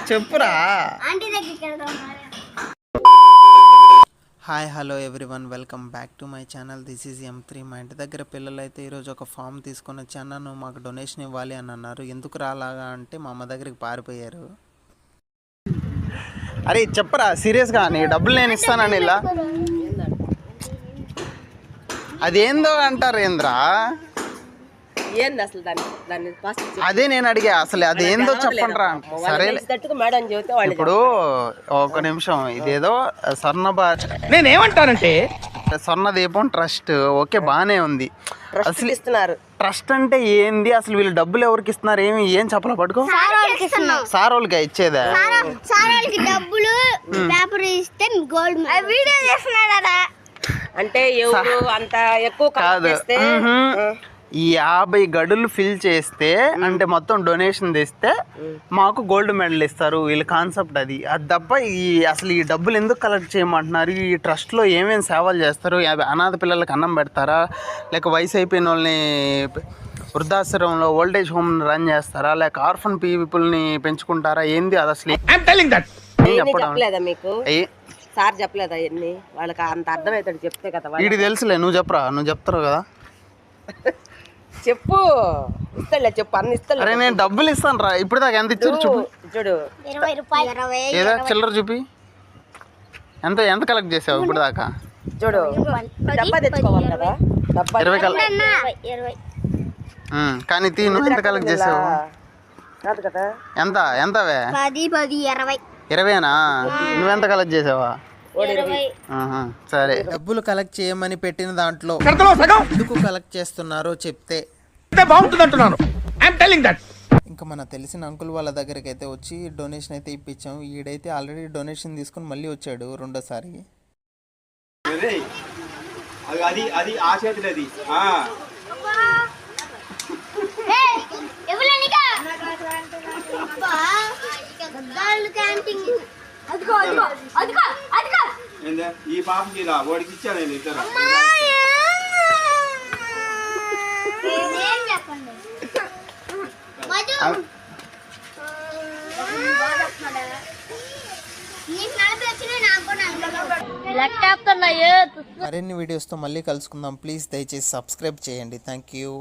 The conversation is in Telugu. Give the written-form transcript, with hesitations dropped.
చెప్పురా. Hi hello everyone, welcome back to my channel. This is M3. మా ఇంటి దగ్గర పిల్లలు అయితే ఈరోజు ఒక ఫామ్ తీసుకొని వచ్చి అన్న నువ్వు మాకు డొనేషన్ ఇవ్వాలి అని అన్నారు. ఎందుకు రాలాగా అంటే మా అమ్మ దగ్గరికి పారిపోయారు. అరే చెప్పరా సీరియస్గా, నీ డబ్బులు నేను ఇస్తానని ఇలా అదేందో అంటారు ఏంద్రా? అదే నేను అడిగా, అసలు అదేందో చెప్పండిరా. సరే ఇప్పుడు ఒక నిమిషం, ఇదేదో నేనేమంటానంటే స్వర్ణ దీపం ట్రస్ట్ ఓకే బానే ఉంది. అసలు ఇస్తున్నారు ట్రస్ట్ అంటే ఏంది, అసలు వీళ్ళు డబ్బులు ఎవరికి ఇస్తున్నారు, ఏం చెప్పలే పట్టుకో. సార్ వాళ్ళకి ఇచ్చేదా? అంటే ఎవరు అంత ఎక్కువ కాదు, ఈ 50 గడులు ఫిల్ చేస్తే అంటే మొత్తం డొనేషన్ తెస్తే మాకు గోల్డ్ మెడల్ ఇస్తారు. వీళ్ళ కాన్సెప్ట్ అది తప్ప అసలు ఈ డబ్బులు ఎందుకు కలెక్ట్ చేయమంటున్నారు? ఈ ట్రస్ట్లో ఏమేమి సేవలు చేస్తారు? అనాథ పిల్లలకి అన్నం పెడతారా, లేక వయసు అయిపోయిన వాళ్ళని వృద్ధాశ్రమంలో ఓల్డేజ్ హోమ్ రన్ చేస్తారా, లేక ఆర్ఫన్ పీపుల్ని పెంచుకుంటారా, ఏంది అది అసలు చెప్పలేదా మీకు? సార్ చెప్పలేదా ఎన్ని వాళ్ళకి అంత అర్థమవుతాడు చెప్తే కదా. వీడికి తెలుసులే, నువ్వు చెప్పరా, నువ్వు చెప్తారు కదా. చెప్పు, ఇస్తాలే చెప్పు, అన్ని ఇస్తా. అరే నేను డబ్బులు ఇస్తాను రా. ఇప్పుడు దాకా ఎంత ఇచ్చారు చూడు, చూడు ఏదో చిల్లర చూపి. ఎంత ఎంత కలెక్ట్ చేసావు ఇప్పుడు దాకా? చూడు, డబ్బా తెచ్చుకోవాలి కదా. 20 కానీ తీను ఎంత కలెక్ట్ చేసావు? ఎంత ఎంతవే? 20నా? నువ్వెంత కలెక్ట్ చేసావా? సరే, డబ్బులు కలెక్ట్ చేయమని పెట్టిన దాంట్లో ఎందుకు కలెక్ట్ చేస్తున్నారో చెప్తే బాగుంటుంది అంటున్నాను. ఇంకా మన తెలిసిన అంకుల్ వాళ్ళ దగ్గరికి అయితే వచ్చి డొనేషన్ అయితే ఇప్పించాం. ఈడైతే ఆల్రెడీ డొనేషన్ తీసుకుని మళ్ళీ వచ్చాడు రెండోసారి. ఈ పాపకి ఇలా వాడికి ఇచ్చాను నేను ఇద్దరు. మరిన్ని వీడియోస్తో మళ్ళీ కలుసుకుందాం. ప్లీజ్ దయచేసి సబ్స్క్రైబ్ చేయండి. Thank you.